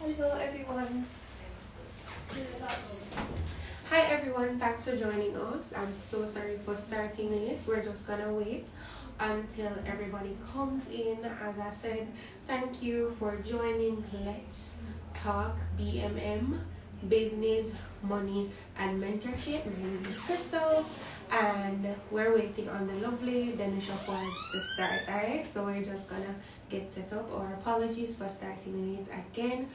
Hello everyone. Hi everyone, thanks for joining us. I'm so sorry for starting late. We're just gonna wait until everybody comes in. As I said, thank you for joining Let's Talk BMM, Business, Money and Mentorship. My name is Crystal and we're waiting on the lovely Denisha Forbes to start. Alright, so we're just gonna get set up. Our apologies for starting late again.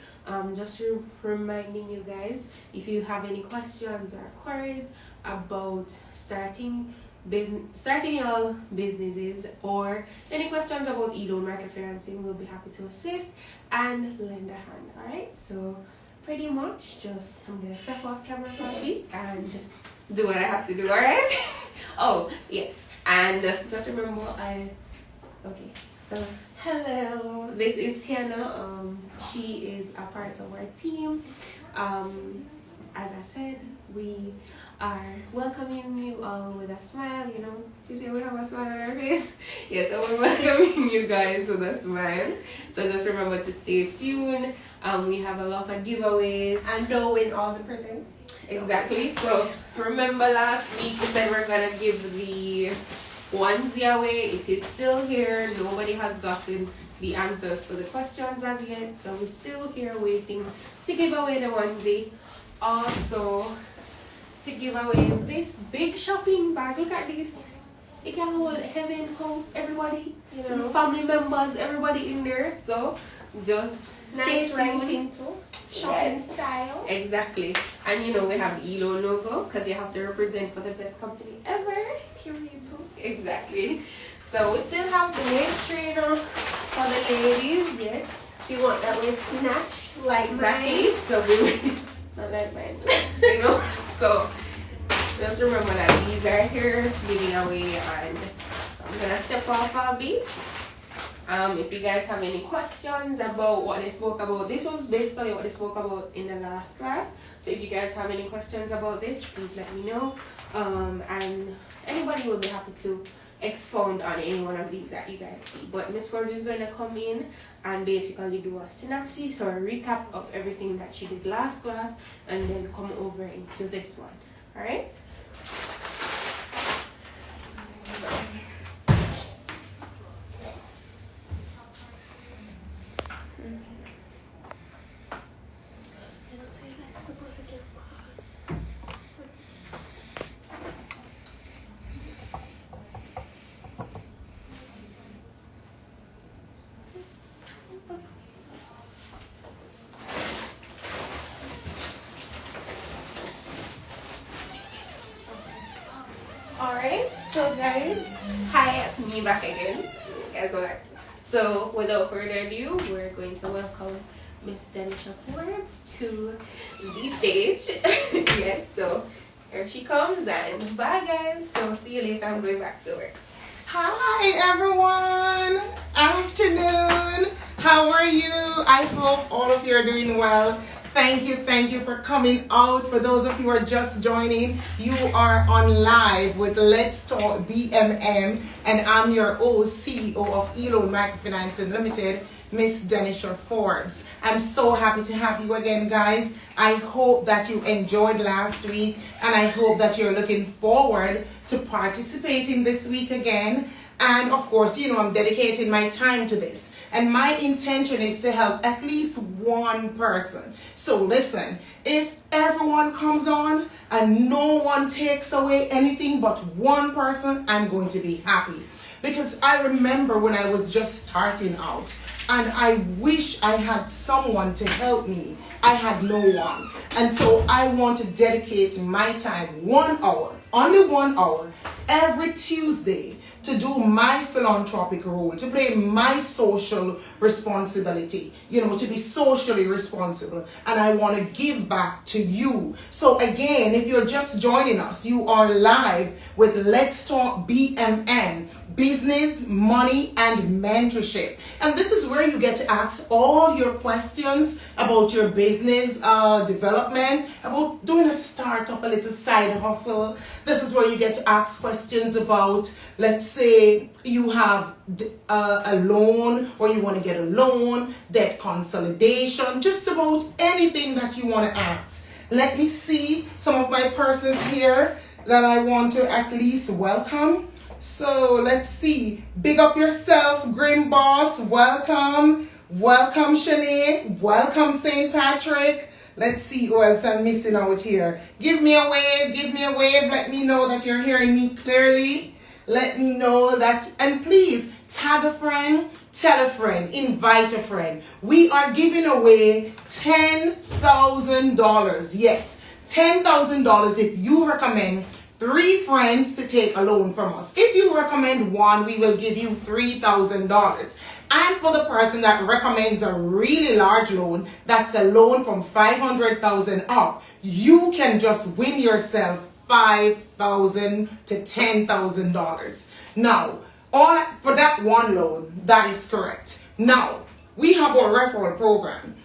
Just reminding you guys, if you have any questions or queries about starting your businesses or any questions about e-loan microfinancing, we'll be happy to assist and lend a hand. All right, so pretty much just I'm gonna step off camera for a bit and do what I have to do. All right. Oh yes, and just remember okay, so hello, this is Tiana. She is a part of our team. As I said, we are welcoming you all with a smile. You know, you see we have a smile on our face. Yes, so we're welcoming you guys with a smile. So just remember to stay tuned. We have a lot of giveaways and don't win all the presents. Exactly. So remember last week we said we're gonna give the onesie away. It is still here. Nobody has gotten the answers for the questions as yet, so we're still here waiting to give away the onesie. Also, to give away this big shopping bag. Look at this. It can hold heaven, house, everybody, you know, family members, everybody in there. So just nice stay tuned. writing too. Shopping style. Exactly. And you know we have the ELO logo because you have to represent for the best company ever. Period. Exactly. So we still have the waist trainer for the ladies. Yes. You want that waist snatched like exactly. mine. So we not like mine, you know. So just remember that these are here giving away, and so I'm gonna step off a bit. If you guys have any questions about what they spoke about, this was basically what they spoke about in the last class. So if you guys have any questions about this, please let me know. And anybody will be happy to expound on any one of these that you guys see. But Miss Ford is going to come in and basically do a synopsis or a recap of everything that she did last class and then come over into this one. Alright? Alright, so guys, hi, me back again. Guys, alright. So without further ado, we're going to welcome Miss Denisha Forbes to the stage. Yes, so here she comes and bye guys. So see you later. I'm going back to work. Hi everyone, afternoon. How are you? I hope all of you are doing well. Thank you for coming out. For those of you who are just joining, you are on live with Let's Talk BMM, and I'm your CEO of ELO Microfinance Limited, Miss Denisha Forbes. I'm so happy to have you again, guys. I hope that you enjoyed last week, and I hope that you're looking forward to participating this week again. And of course, you know, I'm dedicating my time to this. And my intention is to help at least one person. So listen, if everyone comes on and no one takes away anything but one person, I'm going to be happy. Because I remember when I was just starting out and I wish I had someone to help me. I had no one. And so I want to dedicate my time 1 hour, only 1 hour, every Tuesday to do my philanthropic role, to play my social responsibility, you know, to be socially responsible. And I want to give back to you. So again, if you're just joining us, you are live with Let's Talk BMN, business, money, and mentorship. And this is where you get to ask all your questions about your business development, about doing a startup, a little side hustle. This is where you get to ask questions about, let's say you have a loan, or you want to get a loan, debt consolidation, just about anything that you want to ask. Let me see some of my persons here that I want to at least welcome. So let's see. Big up yourself, Grim Boss. Welcome. Welcome, Shanae. Welcome, St. Patrick. Let's see who else I'm missing out here. Give me a wave. Give me a wave. Let me know that you're hearing me clearly. Let me know that. And please tag a friend, tell a friend, invite a friend. We are giving away $10,000. Yes, $10,000 if you recommend 3 friends to take a loan from us. If you recommend 1, we will give you $3,000. And for the person that recommends a really large loan, that's a loan from $500,000 up, you can just win yourself $5,000 to $10,000. Now, for that one loan, that is correct. Now, we have our referral program.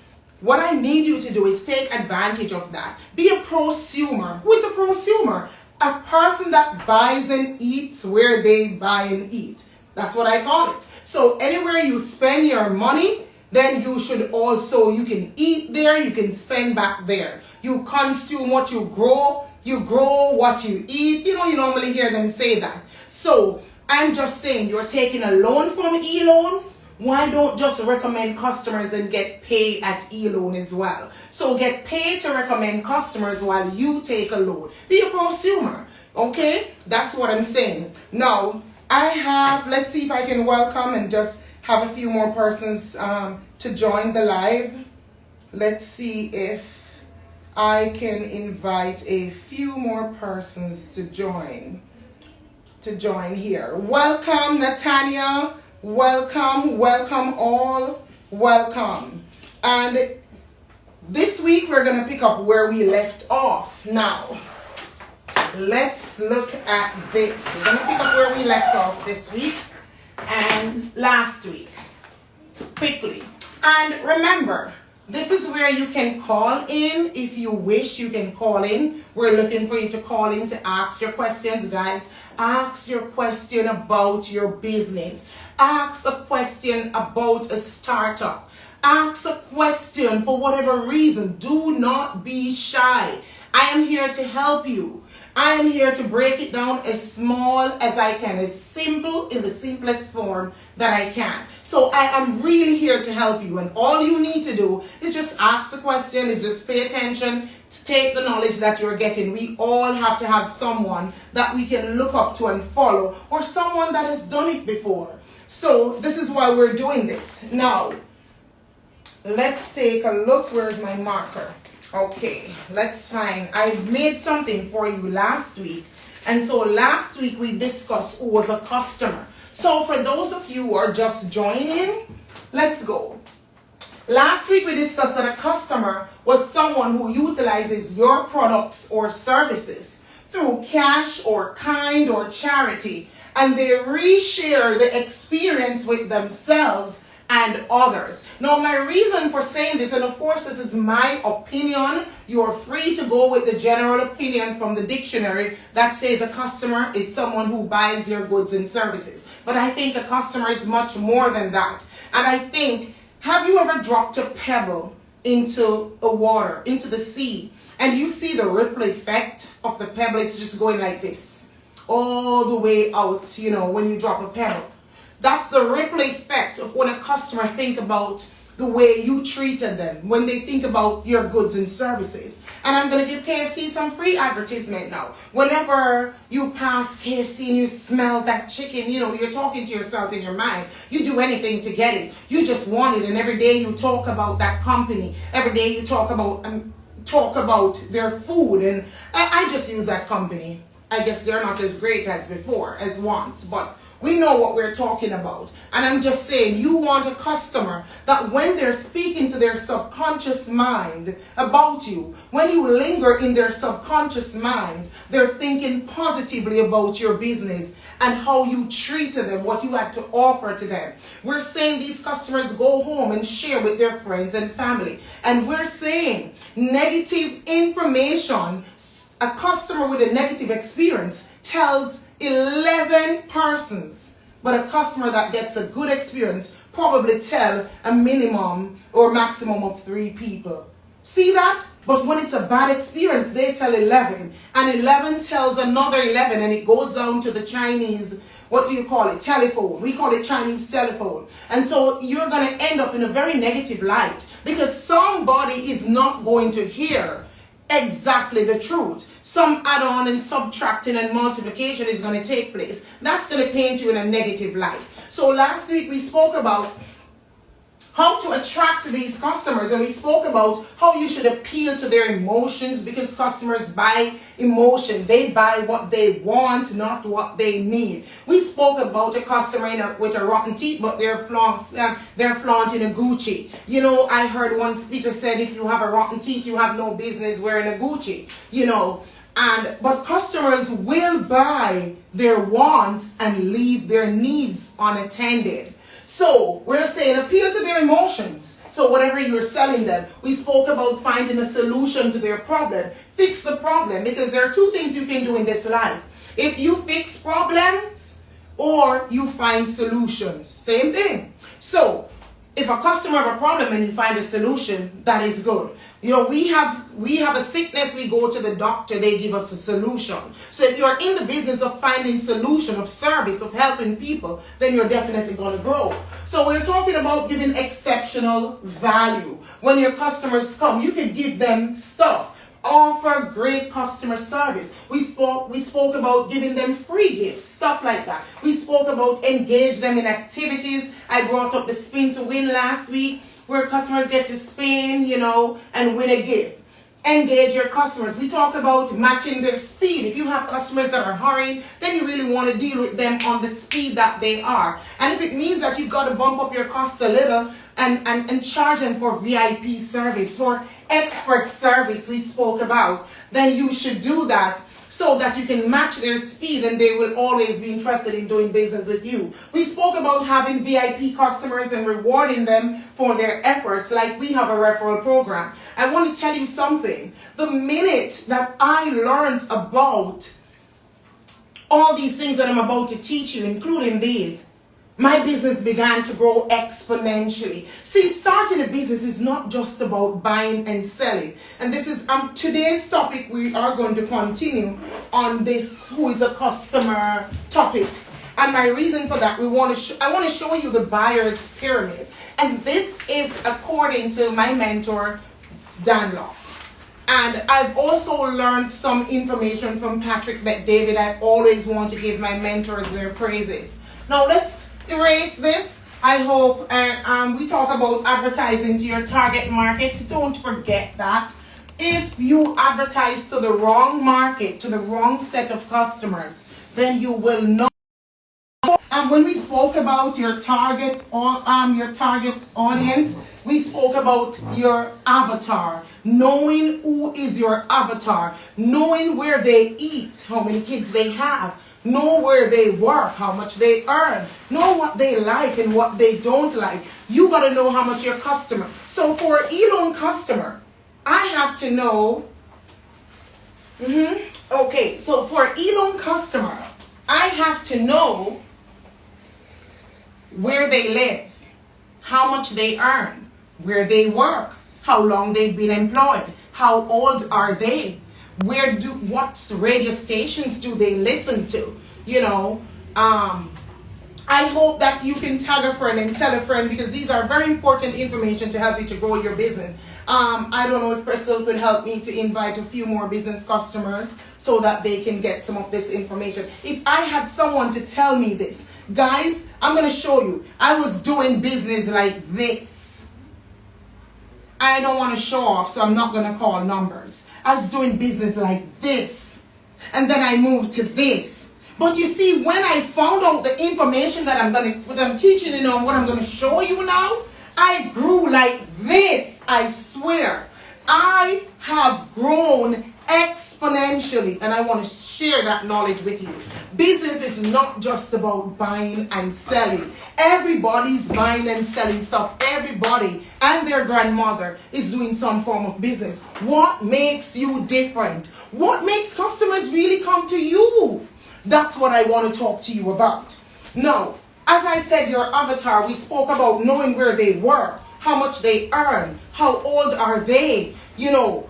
What I need you to do is take advantage of that. Be a prosumer. Who is a prosumer? A person that buys and eats where they buy and eat. That's what I call it. So anywhere you spend your money, then you should also, you can eat there, you can spend back there. You consume what you grow what you eat. You know, you normally hear them say that. So I'm just saying, you're taking a loan from eLoan. Why don't just recommend customers and get paid at eLoan as well? So get paid to recommend customers while you take a loan. Be a prosumer, okay? That's what I'm saying. Now, let's see if I can welcome and just have a few more persons to join the live. Let's see if I can invite a few more persons to join here. Welcome, Natania. Welcome all. Welcome. And this week we're going to pick up where we left off. Now, let's look at this. We're going to pick up where we left off this week and last week. Quickly. And remember, this is where you can call in. If you wish, you can call in. We're looking for you to call in to ask your questions, guys. Ask your question about your business. Ask a question about a startup. Ask a question for whatever reason. Do not be shy. I am here to help you. I am here to break it down as small as I can, as simple, in the simplest form that I can. So I am really here to help you, and all you need to do is just ask a question, is just pay attention, to take the knowledge that you're getting. We all have to have someone that we can look up to and follow, or someone that has done it before. So this is why we're doing this. Now, let's take a look. Where's my marker? Okay, let's find. I made something for you last week. And so last week we discussed who was a customer. So for those of you who are just joining, let's go. Last week we discussed that a customer was someone who utilizes your products or services through cash or kind or charity, and they reshare the experience with themselves and others. Now, my reason for saying this, and of course this is my opinion, you are free to go with the general opinion from the dictionary that says a customer is someone who buys your goods and services. But I think a customer is much more than that. And I think, have you ever dropped a pebble into the water, into the sea, and you see the ripple effect of the pebble? It's just going like this, all the way out, you know, when you drop a pebble. That's the ripple effect of when a customer think about the way you treated them, when they think about your goods and services. And I'm going to give KFC some free advertisement now. Whenever you pass KFC and you smell that chicken, you know, you're talking to yourself in your mind. You do anything to get it. You just want it. And every day you talk about that company. Every day you talk about their food. And I just use that company. I guess they're not as great as before, as once, but We know what we're talking about. And I'm just saying, you want a customer that when they're speaking to their subconscious mind about you, when you linger in their subconscious mind, they're thinking positively about your business and how you treated them, what you had to offer to them. We're saying these customers go home and share with their friends and family. And we're saying negative information, a customer with a negative experience tells 11 persons, but a customer that gets a good experience probably tell a minimum or maximum of 3 people. See that? But when it's a bad experience, they tell 11, and 11 tells another 11, and it goes down to the Chinese, what do you call it? Telephone. We call it Chinese telephone. And so you're going to end up in a very negative light because somebody is not going to hear exactly the truth. Some add-on and subtracting and multiplication is going to take place. That's going to paint you in a negative light. So last week we spoke about how to attract these customers, and we spoke about how you should appeal to their emotions, because customers buy emotion. They buy what they want, not what they need. We spoke about a customer with a rotten teeth, but they're flaunting a Gucci. You know, I heard one speaker said, if you have a rotten teeth, you have no business wearing a Gucci. You know, but customers will buy their wants and leave their needs unattended. So we're saying appeal to their emotions. So whatever you're selling them, we spoke about finding a solution to their problem. Fix the problem, because there are 2 things you can do in this life. If you fix problems or you find solutions, same thing. So if a customer have a problem and you find a solution, that is good. You know, we have a sickness, we go to the doctor, they give us a solution. So if you're in the business of finding solution, of service, of helping people, then you're definitely going to grow. So we're talking about giving exceptional value. When your customers come, you can give them stuff. Offer great customer service. We spoke about giving them free gifts, stuff like that. We spoke about engage them in activities. I brought up the spin to win last week, where customers get to spin, you know, and win a gift. Engage your customers. We talk about matching their speed. If you have customers that are hurrying, then you really want to deal with them on the speed that they are. And if it means that you've got to bump up your cost a little and charge them for VIP service, for expert service we spoke about, then you should do that, so that you can match their speed and they will always be interested in doing business with you. We spoke about having VIP customers and rewarding them for their efforts, like we have a referral program. I want to tell you something. The minute that I learned about all these things that I'm about to teach you, including these, my business began to grow exponentially. See, starting a business is not just about buying and selling. And this is today's topic. We are going to continue on this who is a customer topic. And my reason for that, I want to show you the buyer's pyramid. And this is according to my mentor, Dan Locke. And I've also learned some information from Patrick Bet-David. I always want to give my mentors their praises. Now let's erase this. I hope we talk about advertising to your target market. Don't forget that. If you advertise to the wrong market, to the wrong set of customers, then you will not. And when we spoke about your target audience, we spoke about your avatar, knowing who is your avatar, knowing where they eat, how many kids they have, know where they work, how much they earn, know what they like and what they don't like. You got to know how much your customer. So for an e-loan customer, I have to know. Okay, so for an e-loan customer, I have to know where they live, how much they earn, where they work, how long they've been employed, how old are they, what radio stations do they listen to, you know. I hope that you can tag a friend and tell a friend, because these are very important information to help you to grow your business. I don't know if Crystal could help me to invite a few more business customers so that they can get some of this information. If I had someone to tell me this, guys, I'm going to show you. I was doing business like this. I don't want to show off, so I'm not going to call numbers. I was doing business like this. And then I moved to this. But you see, when I found out the information that what I'm teaching you now, what I'm going to show you now, I grew like this. I swear. I have grown exponentially, and I want to share that knowledge with you. Business is not just about buying and selling. Everybody's buying and selling stuff. Everybody and their grandmother is doing some form of business. What makes you different? What makes customers really come to you? That's what I want to talk to you about. Now, as I said, your avatar, we spoke about knowing where they were, how much they earn, how old are they. You know,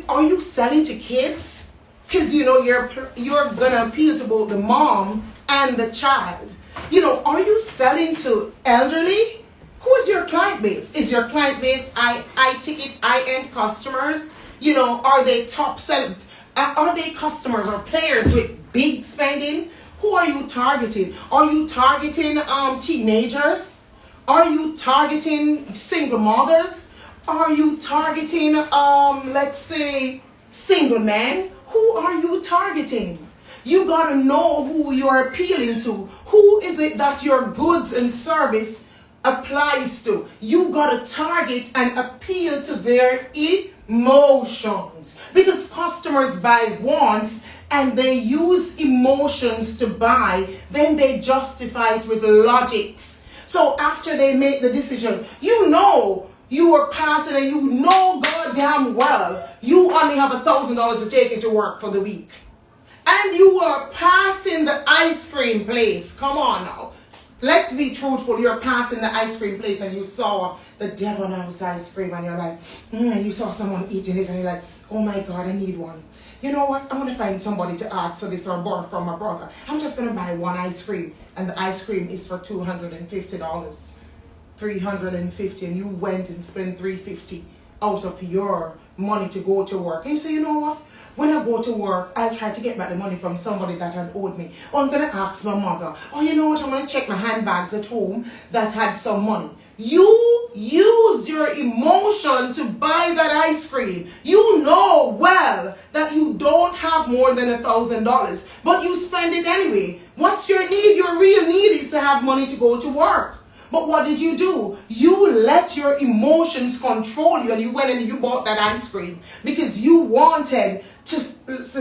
are you selling to kids? Because, you know, you're going to appeal to both the mom and the child. You know, are you selling to elderly? Who is your client base? Is your client base high-ticket, high-end customers? You know, are they top selling? Are they customers or players with big spending? Who are you targeting? Are you targeting teenagers? Are you targeting single mothers? Are you targeting, let's say, single men? Who are you targeting? You got to know who you're appealing to. Who is it that your goods and service applies to? You got to target and appeal to their emotions. Because customers buy wants and they use emotions to buy, then they justify it with logics. So after they make the decision, you know you are passing and you know goddamn well you only have $1,000 to take you to work for the week. And you are passing the ice cream place. Come on now. Let's be truthful. You're passing the ice cream place and you saw the Devon House ice cream and you're like, and you saw someone eating it and you're like, oh my God, I need one. You know what? I want to find somebody to ask for this or borrow from my brother. I'm just going to buy one ice cream. And the ice cream is for $250. $350, and you went and spent $350 out of your money to go to work. And you say, you know what? When I go to work, I'll try to get back the money from somebody that had owed me. Or I'm going to ask my mother. Or you know what? I'm going to check my handbags at home that had some money. You used your emotion to buy that ice cream. You know well that you don't have more than $1,000, but you spend it anyway. What's your need? Your real need is to have money to go to work. But what did you do? You let your emotions control you and you went and you bought that ice cream because you wanted to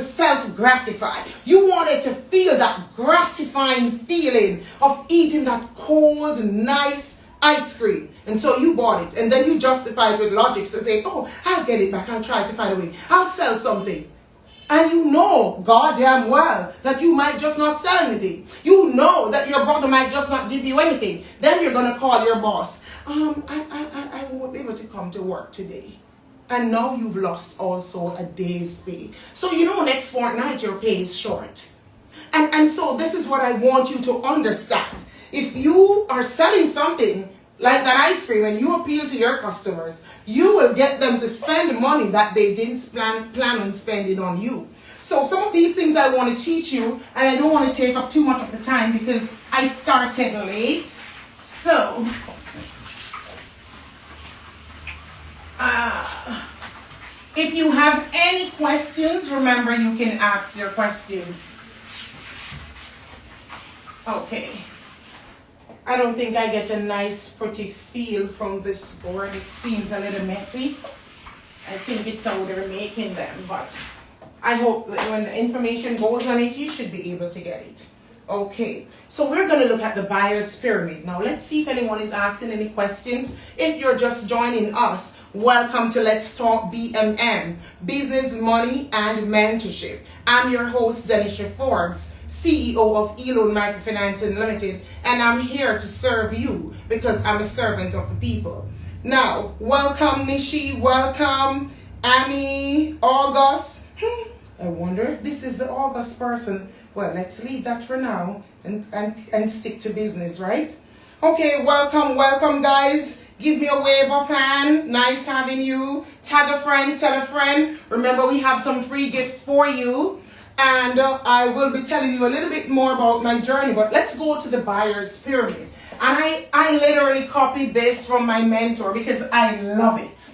self-gratify. You wanted to feel that gratifying feeling of eating that cold, nice ice cream. And so you bought it. And then you justify it with logic to say, oh, I'll get it back. I'll try to find a way. I'll sell something. And you know goddamn well that you might just not sell anything. You know that your brother might just not give you anything. Then you're going to call your boss. I won't be able to come to work today. And now you've lost also a day's pay. So you know next fortnight your pay is short. And so this is what I want you to understand. If you are selling something like that ice cream and you appeal to your customers, you will get them to spend money that they didn't plan on spending on you. So some of these things I want to teach you, and I don't want to take up too much of the time because I started late. So, if you have any questions, remember you can ask your questions. Okay. I don't think I get a nice, pretty feel from this board. It seems a little messy. I think it's how they're making them, but I hope that when the information goes on it, you should be able to get it. Okay, so we're going to look at the buyer's pyramid. Now, let's see if anyone is asking any questions. If you're just joining us, welcome to Let's Talk BMM, Business, Money, and Mentorship. I'm your host, Denisha Forbes, CEO of Elon Microfinance Limited, and I'm here to serve you because I'm a servant of the people. Now, welcome Nishi, welcome Amy, August. I wonder if this is the August person. Well, let's leave that for now and stick to business, right? Okay, welcome guys. Give me a wave of hand. Nice having you. Tag a friend, tell a friend. Remember, we have some free gifts for you. And I will be telling you a little bit more about my journey. But let's go to the buyer's pyramid. And I literally copied this from my mentor because I love it.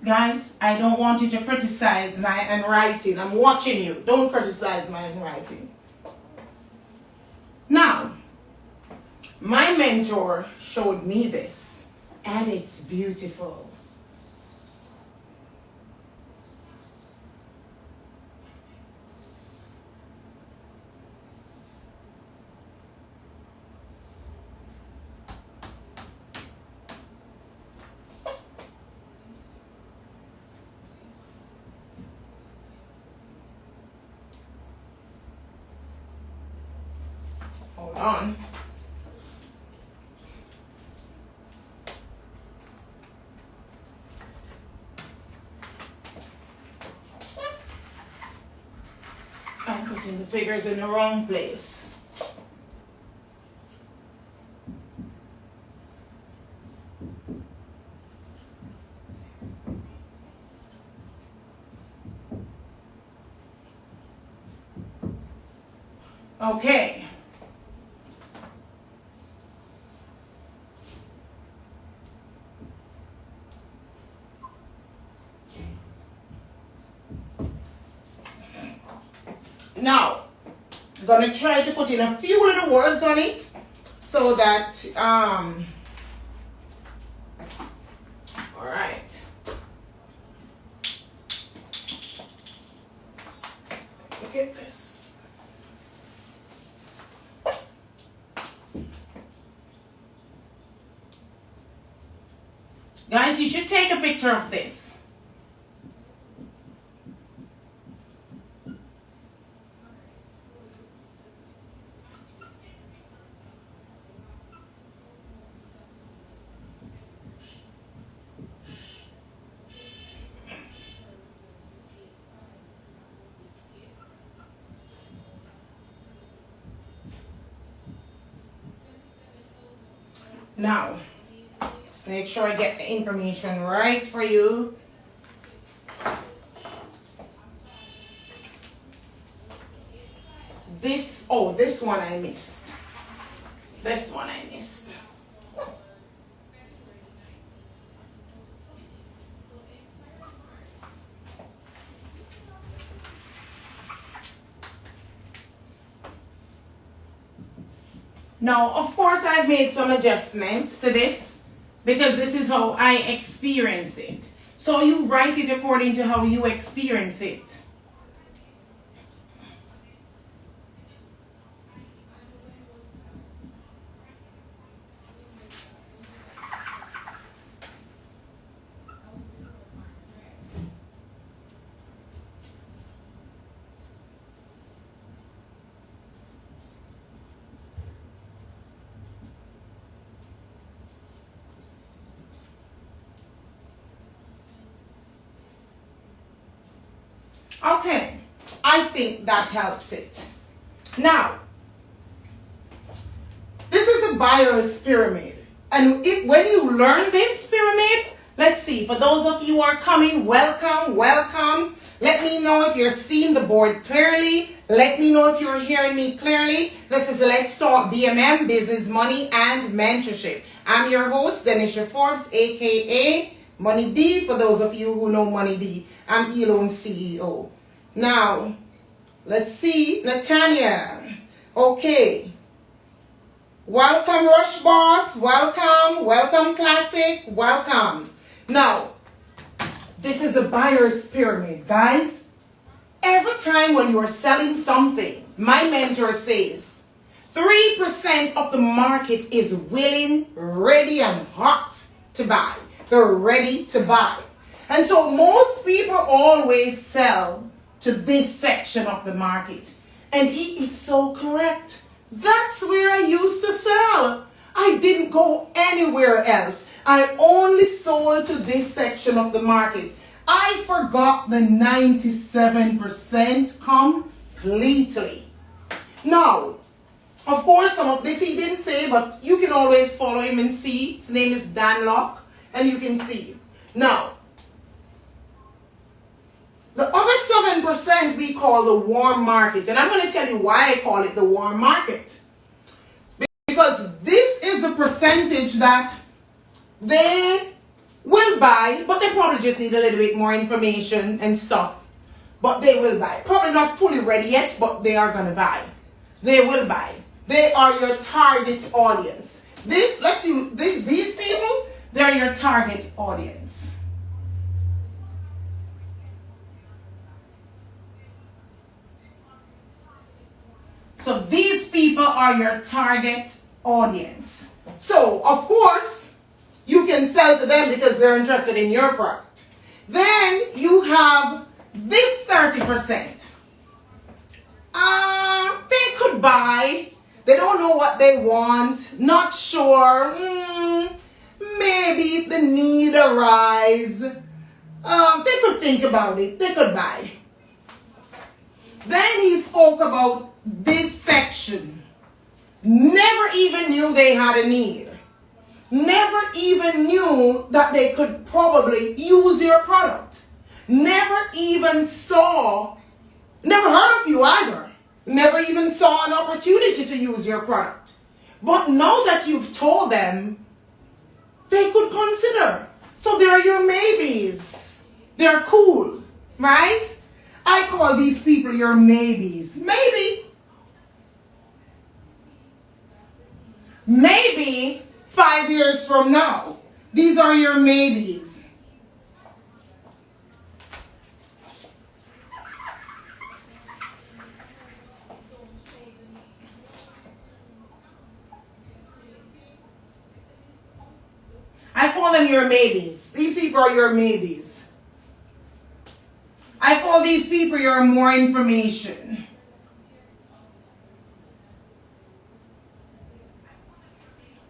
Guys, I don't want you to criticize my handwriting. I'm watching you. Don't criticize my handwriting. Now, my mentor showed me this, and it's beautiful. Hold on. I'm putting the figures in the wrong place. Okay. Now, I'm going to try to put in a few little words on it so that, all right. Look at this. Guys, you should take a picture of this. Now, just make sure I get the information right for you. This one I missed. This one I missed. Now, of course, I've made some adjustments to this because this is how I experience it. So you write it according to how you experience it. Okay, I think that helps it. Now, this is a buyer's pyramid. And when you learn this pyramid, let's see, for those of you who are coming, welcome, welcome. Let me know if you're seeing the board clearly. Let me know if you're hearing me clearly. This is Let's Talk BMM, Business, Money, and Mentorship. I'm your host, Denisha Forbes, aka Money D, for those of you who know Money D. I'm Elon CEO. Now, let's see, Natania. Okay. Welcome, Rush Boss. Welcome. Welcome, Classic. Welcome. Now, this is a buyer's pyramid, guys. Every time when you're selling something, my mentor says, 3% of the market is willing, ready, and hot to buy. They're ready to buy. And so most people always sell to this section of the market. And he is so correct. That's where I used to sell. I didn't go anywhere else. I only sold to this section of the market. I forgot the 97% completely. Now, of course, some of this he didn't say, but you can always follow him and see. His name is Dan Locke, and you can see. Now, the other 7% we call the warm market. And I'm going to tell you why I call it the warm market. Because this is the percentage that they will buy, but they probably just need a little bit more information and stuff. But they will buy. Probably not fully ready yet, but they are going to buy. They will buy. They are your target audience. These people, they're your target audience. So these people are your target audience. So, of course, you can sell to them because they're interested in your product. Then you have this 30%. They could buy. They don't know what they want. Not sure. Maybe if the need arise, they could think about it. They could buy. Then he spoke about this section. Never even knew they had a need. Never even knew that they could probably use your product. Never even saw, never heard of you either. Never even saw an opportunity to use your product. But now that you've told them, they could consider. So they're your maybes. They're cool, right? I call these people your maybes. Maybe 5 years from now, these are your maybes. I call them your maybes. These people are your maybes. I call these people your more information.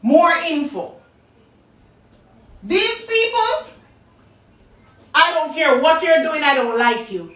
More info. These people, I don't care what you're doing, I don't like you.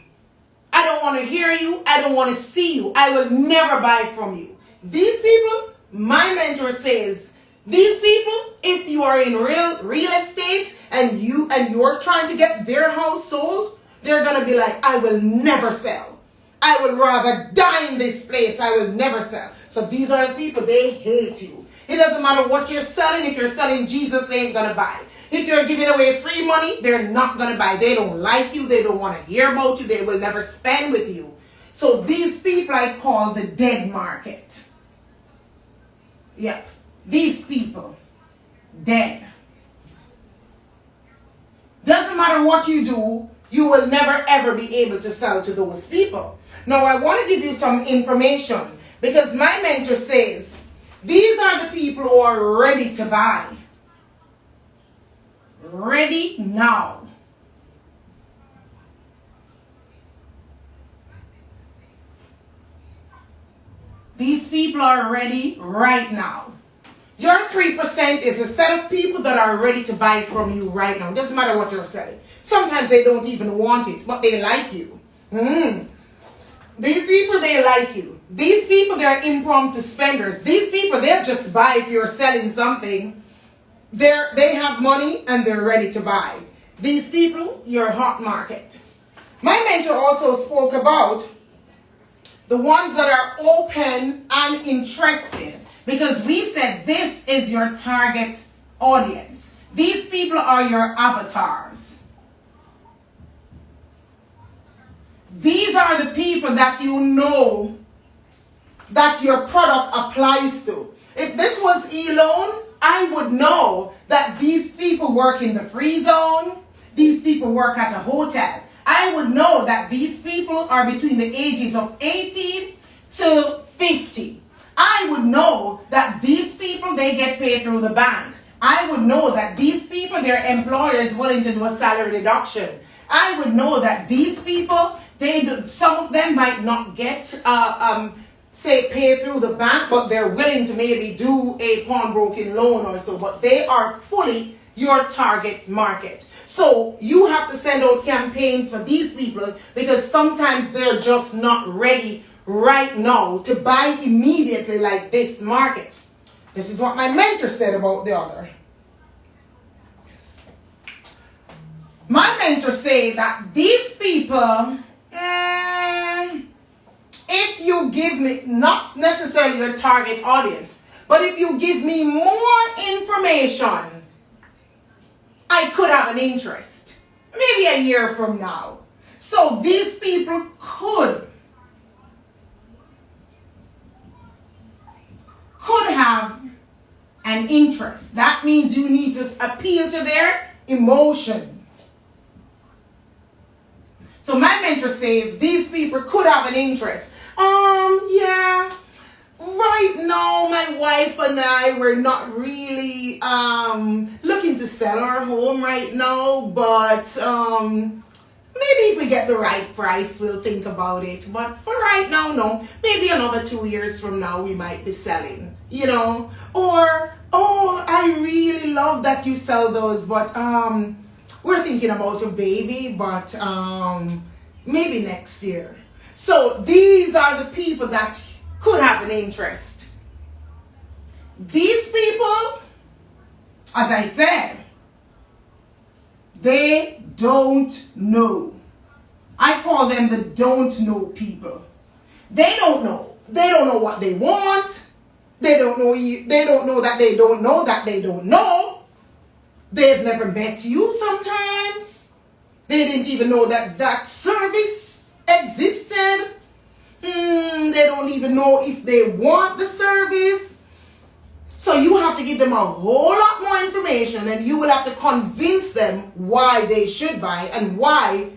I don't want to hear you, I don't want to see you. I will never buy from you. These people, my mentor says, these people, if you are in real estate and you're trying to get their house sold, they're going to be like, I will never sell. I would rather die in this place. I will never sell. So these are the people, they hate you. It doesn't matter what you're selling. If you're selling Jesus, they ain't going to buy. If you're giving away free money, they're not going to buy. They don't like you. They don't want to hear about you. They will never spend with you. So these people I call the dead market. Yep. These people, dead. Doesn't matter what you do, you will never ever be able to sell to those people. Now I want to give you some information because my mentor says these are the people who are ready to buy. Ready now. These people are ready right now. Your 3% is a set of people that are ready to buy from you right now. Doesn't matter what you're selling. Sometimes they don't even want it, but they like you. These people, they like you. These people, they're impromptu spenders. These people, they'll just buy if you're selling something. They have money and they're ready to buy. These people, your hot market. My mentor also spoke about the ones that are open and interested. Because we said this is your target audience. These people are your avatars. These are the people that you know that your product applies to. If this was e-loan, I would know that these people work in the free zone. These people work at a hotel. I would know that these people are between the ages of 18 to 50. I would know that these people, they get paid through the bank. I would know that these people, their employer is willing to do a salary reduction. I would know that these people, some of them might not get, say, paid through the bank, but they're willing to maybe do a pawnbroking loan or so. But they are fully your target market. So you have to send out campaigns for these people because sometimes they're just not ready right now to buy immediately like this market. This is what my mentor said about the other. My mentor said that these people, if you give me, not necessarily your target audience, but if you give me more information, I I could have an interest. Maybe a year from now. So these people could have an interest. That means you need to appeal to their emotion. So my mentor says these people could have an interest. Yeah. Right now, my wife and I, we're not really looking to sell our home right now, but maybe if we get the right price, we'll think about it. But for right now, no. Maybe another 2 years from now, we might be selling, you know. Or, oh, I really love that you sell those, but we're thinking about a baby, but maybe next year. So these are the people that could have an interest. These people, as I said, they don't know. I call them the don't know people. They don't know. They don't know what they want. They don't know. They don't know that they don't know that they don't know. They've never met you sometimes. They didn't even know that that service existed. They don't even know if they want the service. So you have to give them a whole lot more information, and you will have to convince them why they should buy and why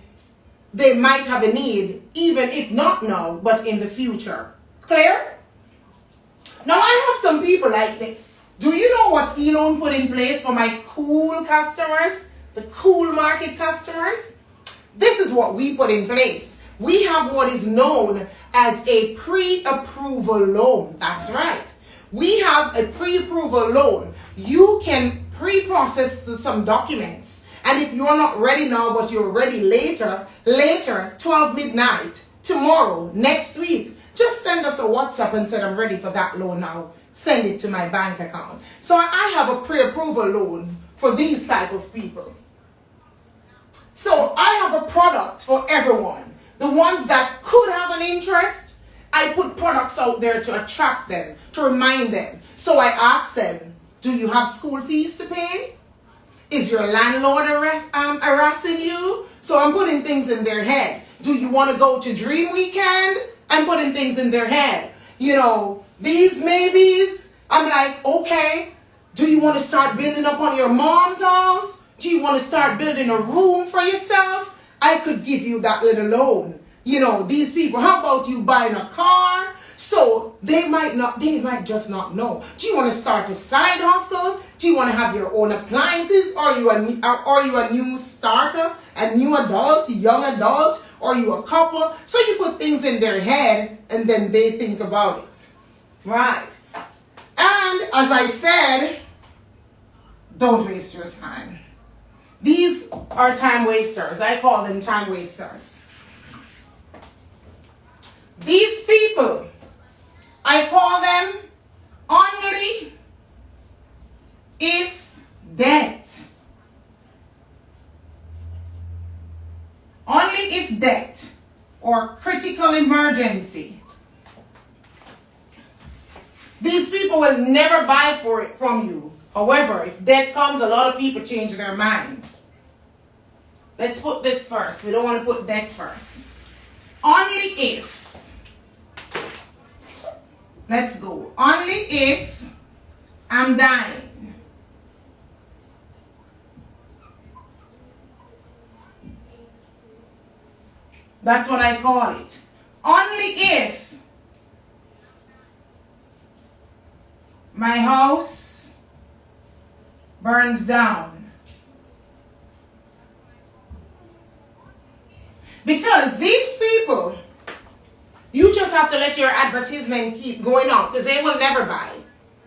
they might have a need, even if not now, but in the future. Clear? Now I have some people like this. Do you know what Elon put in place for my cool customers? The cool market customers? This is what we put in place. We have what is known as a pre-approval loan. That's right. We have a pre-approval loan. You can pre-process some documents. And if you're not ready now, but you're ready later, 12 midnight, tomorrow, next week, just send us a WhatsApp and say, I'm ready for that loan now. Send it to my bank account. So I have a pre-approval loan for these type of people. So I have a product for everyone. The ones that could have an interest, I put products out there to attract them, to remind them. So I ask them, do you have school fees to pay? Is your landlord harassing you? So I'm putting things in their head. Do you want to go to Dream Weekend? I'm putting things in their head. You know, these maybes, I'm like, okay. Do you want to start building up on your mom's house? Do you want to start building a room for yourself? I could give you that little loan. You know, these people, how about you buying a car? So they might just not know. Do you want to start a side hustle? Do you want to have your own appliances? Are you a new starter, a new adult, a young adult? Are you a couple? So you put things in their head and then they think about it. Right. And as I said, don't waste your time. These are time wasters. I call them time wasters. These people, I call them only if debt. Only if debt or critical emergency. These people will never buy for it from you. However, if debt comes, a lot of people change their mind. Let's put this first. We don't want to put debt first. Only if. Let's go. Only if I'm dying. That's what I call it. Only if my house burns down. Because these people, you just have to let your advertisement keep going on because they will never buy.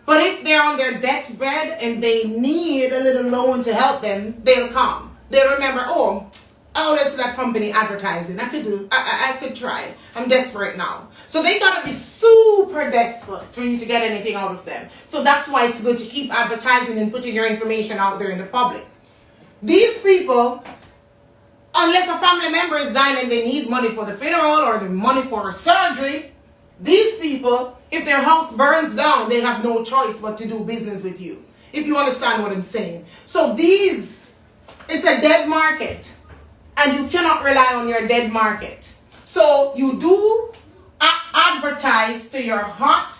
But if they're on their deathbed and they need a little loan to help them, they'll come. They'll remember, oh, let's that company advertising. I could try. I'm desperate now. So they gotta be super desperate for you to get anything out of them. So that's why it's good to keep advertising and putting your information out there in the public. These people, unless a family member is dying and they need money for the funeral or the money for a surgery, these people, if their house burns down, they have no choice but to do business with you. If you understand what I'm saying. So these it's a dead market, and you cannot rely on your dead market. So you do advertise to your hot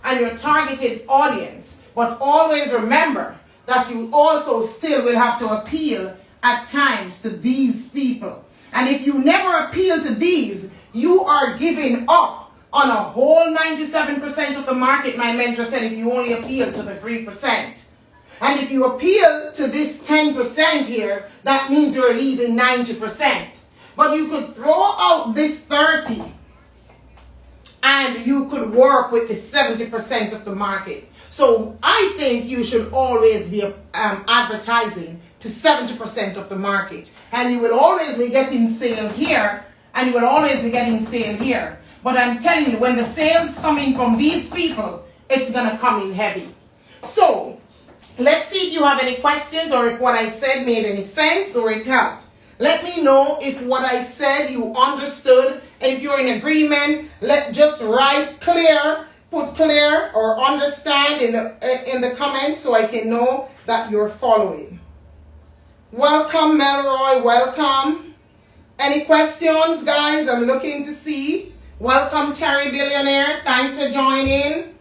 and your targeted audience, but always remember that you also still will have to appeal at times to these people. And if you never appeal to these, you are giving up on a whole 97% of the market. My mentor said if you only appeal to the 3%. And if you appeal to this 10% here, that means you're leaving 90%. But you could throw out this 30 and you could work with the 70% of the market. So I think you should always be advertising to 70% of the market. And you will always be getting sale here, and you will always be getting sale here. But I'm telling you, when the sales come in from these people, it's going to come in heavy. So let's see if you have any questions or if what I said made any sense or it helped. Let me know if what I said you understood, and if you're in agreement, just write clear, put clear or understand in the comments so I can know that you're following. Welcome, Melroy, welcome. Any questions, guys? I'm looking to see. Welcome, Terry Billionaire. Thanks for joining.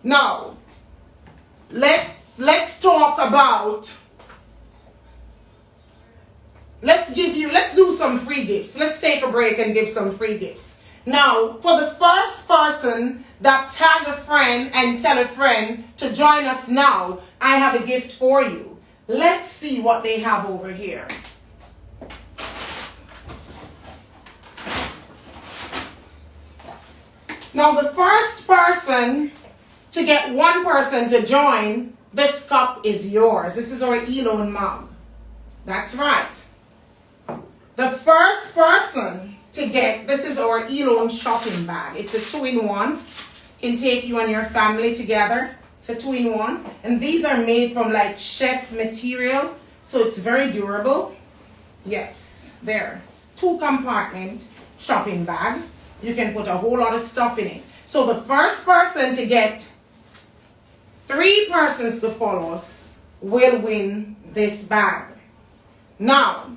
Now, let's talk about, let's do some free gifts. Let's take a break and give some free gifts. Now, for the first person that tag a friend and tell a friend to join us now, I have a gift for you. Let's see what they have over here. Now, the first person to get one person to join, this cup is yours. This is our Elon mom. That's right. The first person to get, this is our Elon shopping bag. It's a 2-in-1. Can take you and your family together. It's a 2-in-1. And these are made from like chef material. So it's very durable. Yes, there. It's 2-compartment shopping bag. You can put a whole lot of stuff in it. So the first person to get 3 persons to follow us will win this bag. Now,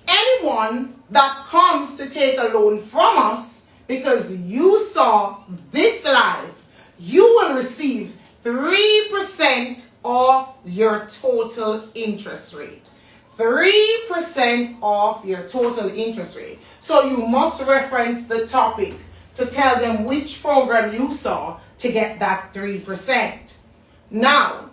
anyone that comes to take a loan from us because you saw this live, you will receive 3% off your total interest rate. 3% off your total interest rate. So you must reference the topic to tell them which program you saw to get that 3%. Now,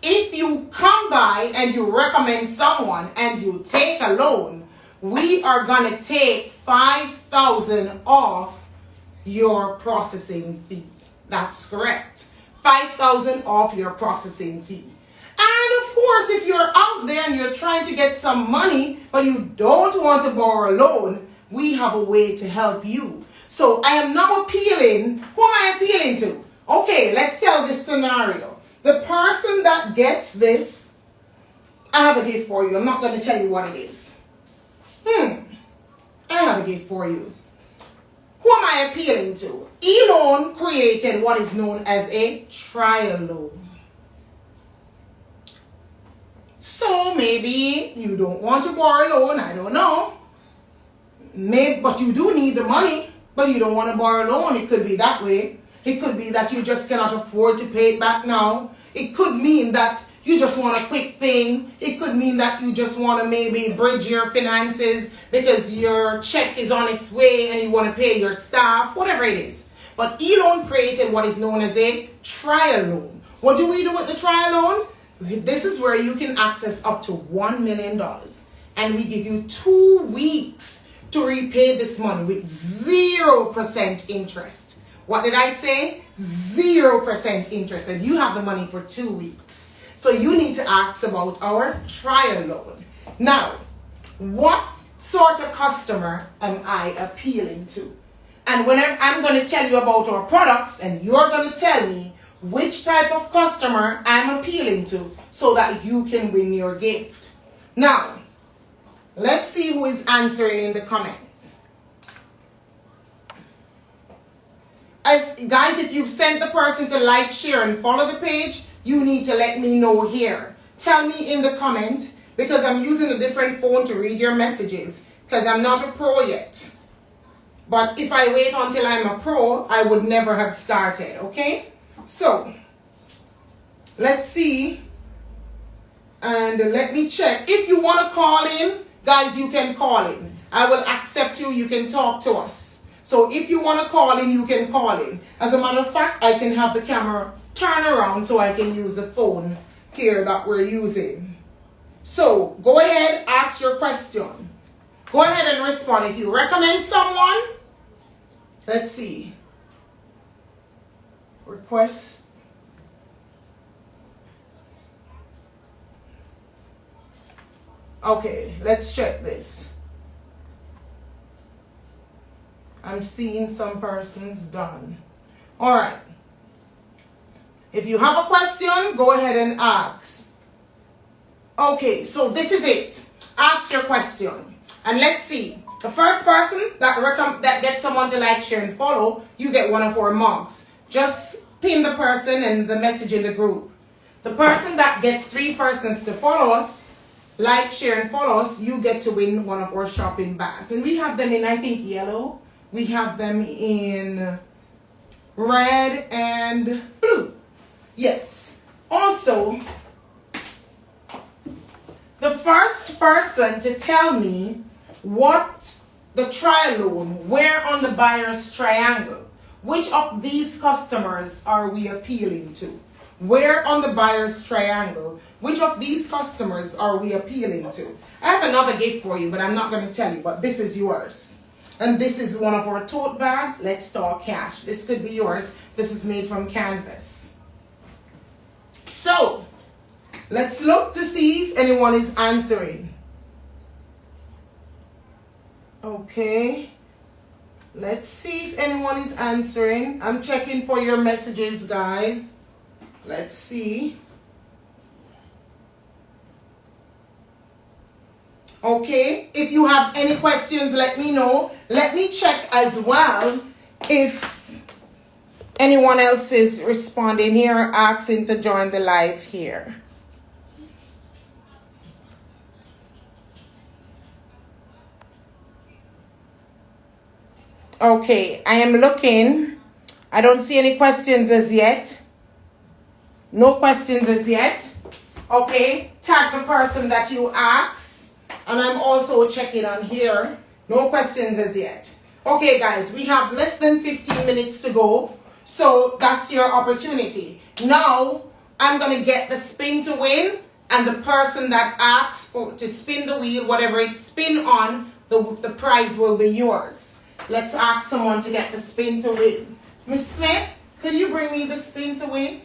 if you come by and you recommend someone and you take a loan, we are going to take $5,000 off your processing fee. That's correct. $5,000 off your processing fee. And of course, if you're out there and you're trying to get some money, but you don't want to borrow a loan, we have a way to help you. So I am now appealing. Who am I appealing to? Okay, let's tell this scenario. The person that gets this, I have a gift for you. I'm not going to tell you what it is. I have a gift for you. Who am I appealing to? Elon created what is known as a trial loan. So maybe you don't want to borrow a loan, I don't know. Maybe, but you do need the money, but you don't want to borrow a loan. It could be that way. It could be that you just cannot afford to pay it back now. It could mean that you just want a quick thing. It could mean that you just want to maybe bridge your finances because your check is on its way and you want to pay your staff, whatever it is. But Elon created what is known as a trial loan. What do we do with the trial loan? This is where you can access up to $1 million. And we give you 2 weeks to repay this money with 0% interest. What did I say? 0% interest. And you have the money for 2 weeks. So you need to ask about our trial loan. Now, what sort of customer am I appealing to? And whenever I'm going to tell you about our products, and you're going to tell me which type of customer I'm appealing to so that you can win your gift. Now, let's see who is answering in the comments. Guys, if you've sent the person to like, share, and follow the page, you need to let me know here. Tell me in the comment because I'm using a different phone to read your messages because I'm not a pro yet. But if I wait until I'm a pro, I would never have started, okay? So, let's see. And let me check. If you want to call in, guys, you can call in. I will accept you. You can talk to us. So if you want to call in, you can call in. As a matter of fact, I can have the camera turn around so I can use the phone here that we're using. So go ahead, ask your question. Go ahead and respond. If you recommend someone, let's see. Request. Okay, let's check this. I'm seeing some persons done. All right. If you have a question, go ahead and ask. Okay, so this is it. Ask your question. And let's see. The first person that gets someone to like, share, and follow, you get one of our mugs. Just pin the person and the message in the group. The person that gets 3 persons to follow us, like, share, and follow us, you get to win one of our shopping bags. And we have them in, I think, yellow. We have them in red and blue. Yes. Also, the first person to tell me what the trial loan, where on the buyer's triangle, which of these customers are we appealing to? Where on the buyer's triangle, which of these customers are we appealing to? I have another gift for you, but I'm not going to tell you, but this is yours. And this is one of our tote bag. Let's talk cash. This could be yours. This is made from canvas. So, let's look to see if anyone is answering. Okay. Let's see if anyone is answering. I'm checking for your messages, guys. Let's see. Okay, if you have any questions, let me know. Let me check as well if anyone else is responding here, asking to join the live here. Okay, I am looking. I don't see any questions as yet. No questions as yet. Okay, tag the person that you asked. And I'm also checking on here. No questions as yet. Okay, guys, we have less than 15 minutes to go. So that's your opportunity. Now, I'm going to get the spin to win. And the person that asks to spin the wheel, whatever it spin on, the prize will be yours. Let's ask someone to get the spin to win. Miss Smith, could you bring me the spin to win?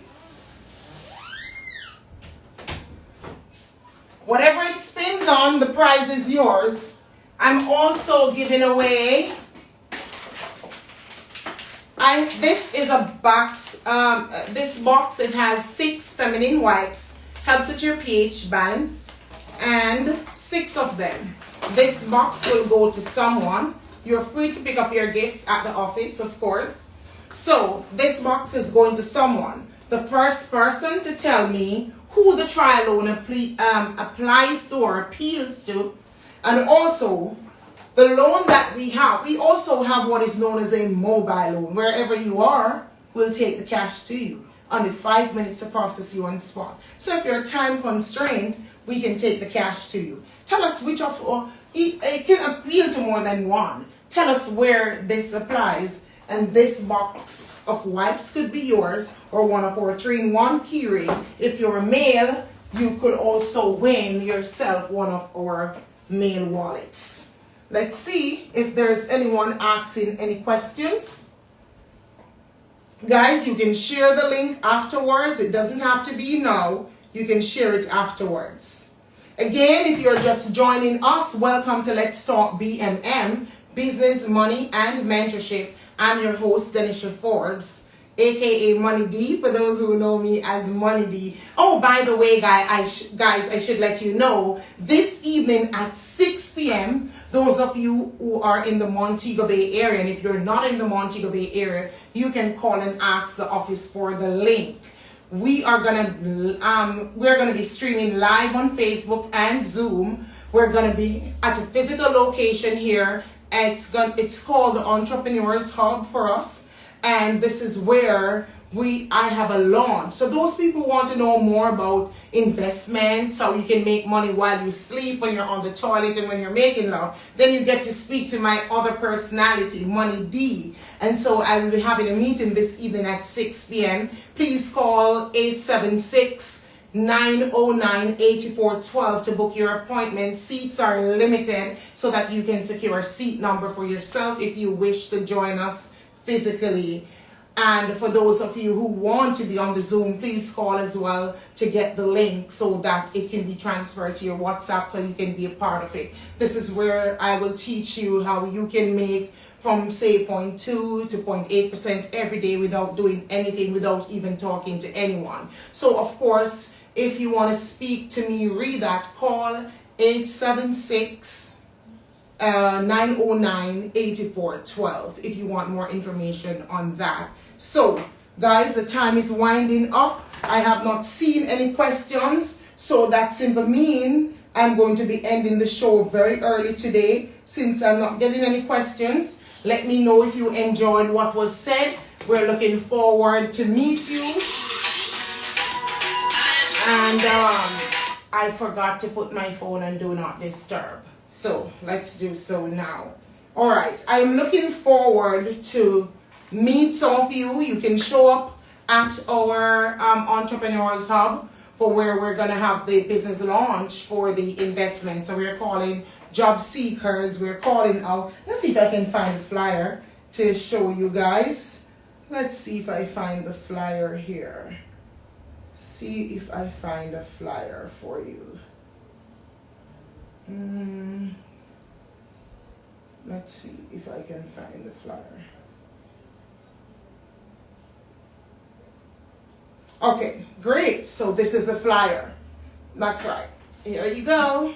Whatever it spins on, the prize is yours. I'm also giving away, this is a box, this box, it has 6 feminine wipes, helps with your pH balance, and 6 of them. This box will go to someone. You're free to pick up your gifts at the office, of course. So, this box is going to someone. The first person to tell me who the trial loan applies to or appeals to, and also the loan that we have. We also have what is known as a mobile loan. Wherever you are, we'll take the cash to you. Only 5 minutes to process you on spot. So if you're time constrained, we can take the cash to you. Tell us which of, or it can appeal to more than one. Tell us where this applies. And this box of wipes could be yours, or one of our 3-in-1 keyring. If you're a male, you could also win yourself one of our male wallets. Let's see if there's anyone asking any questions. Guys, you can share the link afterwards. It doesn't have to be now. You can share it afterwards. Again, if you're just joining us, welcome to Let's Talk BMM, Business, Money, and Mentorship. I'm your host, Denisha Forbes, aka Money D, for those who know me as Money D. Oh, by the way, guys, I should let you know, this evening at 6 p.m., those of you who are in the Montego Bay area, and if you're not in the Montego Bay area, you can call and ask the office for the link. we're gonna be streaming live on Facebook and Zoom. We're gonna be at a physical location here. It's called the Entrepreneurs Hub for us, and this is where I have a launch. So those people who want to know more about investments, how you can make money while you sleep, when you're on the toilet, and when you're making love, then you get to speak to my other personality, Money D. And so I will be having a meeting this evening at 6 p.m. Please call 876-909-8412 to book your appointment. Seats are limited so that you can secure a seat number for yourself if you wish to join us physically. And for those of you who want to be on the Zoom, please call as well to get the link so that it can be transferred to your WhatsApp so you can be a part of it. This is where I will teach you how you can make from say 0.2 to 0.8% every day without doing anything, without even talking to anyone. So of course, if you want to speak to me, read that, call 876-909-8412 if you want more information on that. So guys, the time is winding up. I have not seen any questions, so that simply means I'm going to be ending the show very early today since I'm not getting any questions. Let me know if you enjoyed what was said. We're looking forward to meet you. And I forgot to put my phone on Do Not Disturb. So let's do so now. All right, I'm looking forward to meet some of you. You can show up at our Entrepreneurs Hub for where we're going to have the business launch for the investment. So we're calling job seekers. We're calling out. Let's see if I can find a flyer to show you guys. Let's see if I find the flyer here. See if I find a flyer for you. Let's see if I can find the flyer. Okay, great. So this is a flyer. That's right. Here you go.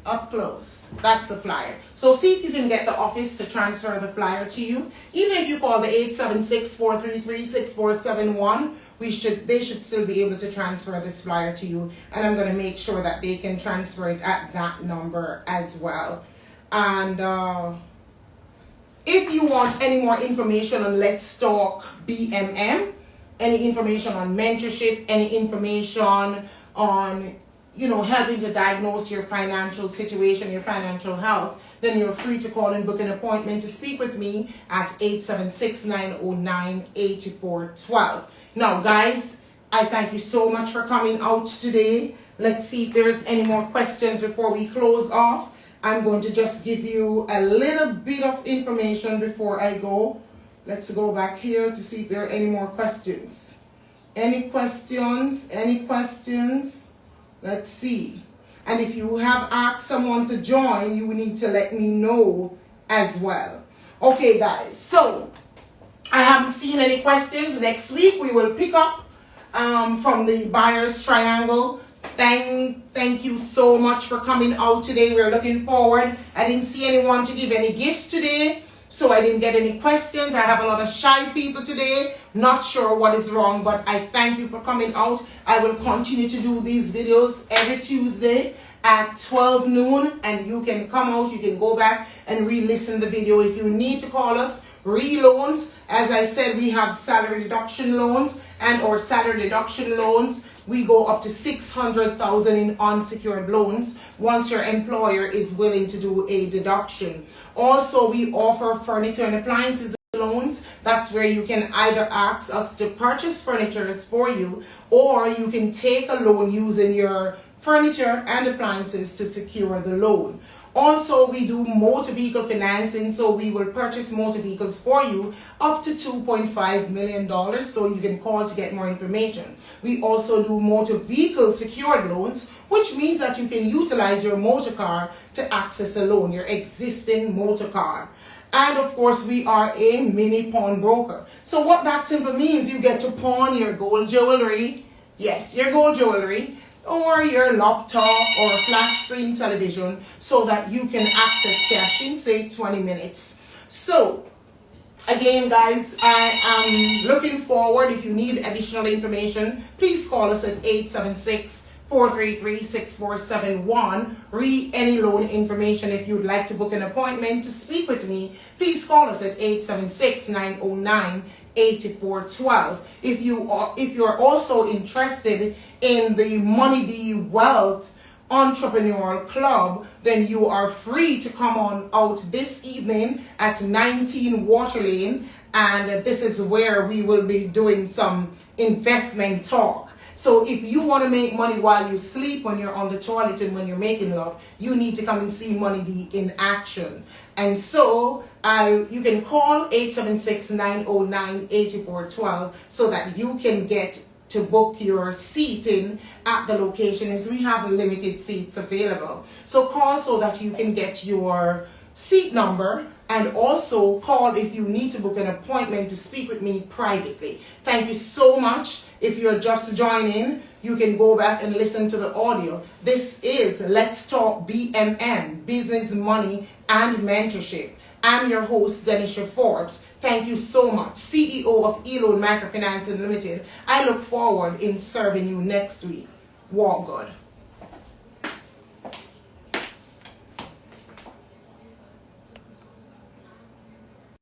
Up close. That's the flyer. So see if you can get the office to transfer the flyer to you. Even if you call the 876-433-6471, they should still be able to transfer this flyer to you. And I'm going to make sure that they can transfer it at that number as well. And if you want any more information on Let's Talk BMM, any information on mentorship, any information on, helping to diagnose your financial situation, your financial health, then you're free to call and book an appointment to speak with me at 876-909-8412. Now, guys, I thank you so much for coming out today. Let's see if there's any more questions before we close off. I'm going to just give you a little bit of information before I go. Let's go back here to see if there are any more questions. Any questions? Any questions? Let's see. And if you have asked someone to join, you need to let me know as well. Okay, guys. So I haven't seen any questions. Next week we will pick up from the buyer's triangle. Thank you so much for coming out today. We're looking forward. I didn't see anyone to give any gifts today, so I didn't get any questions. I have a lot of shy people today. Not sure what is wrong, but I thank you for coming out. I will continue to do these videos every Tuesday at 12 noon, and you can come out, you can go back and re-listen the video. If you need to call us, re-loans, as I said, we have salary deduction loans, and our salary deduction loans, we go up to $600,000 in unsecured loans once your employer is willing to do a deduction. Also, we offer furniture and appliances loans. That's where you can either ask us to purchase furniture for you, or you can take a loan using your furniture and appliances to secure the loan. Also, we do motor vehicle financing, so we will purchase motor vehicles for you up to $2.5 million, so you can call to get more information. We also do motor vehicle secured loans, which means that you can utilize your motor car to access a loan, your existing motor car. And of course, we are a mini pawnbroker. So what that simply means, you get to pawn your gold jewelry, yes, your gold jewelry, or your laptop or flat screen television, so that you can access cash in, say, 20 minutes. So Again, guys, I am looking forward. If you need additional information, please call us at 876-433-6471. Read any loan information. If you'd like to book an appointment to speak with me, please call us at 876-909-8412. If you're also interested in the Money D Wealth Entrepreneurial Club, then you are free to come on out this evening at 19 Water Lane, and this is where we will be doing some investment talk. So if you want to make money while you sleep, when you're on the toilet and when you're making love, you need to come and see Money D in action. And so you can call 876-909-8412 so that you can get to book your seating at the location, as we have limited seats available. So call so that you can get your seat number, and also call if you need to book an appointment to speak with me privately. Thank you so much. If you're just joining, you can go back and listen to the audio. This is Let's Talk BMM, Business, Money, and Mentorship. I'm your host, Denisha Forbes. Thank you so much. CEO of Elon Microfinance Limited. I look forward in serving you next week. Walk good.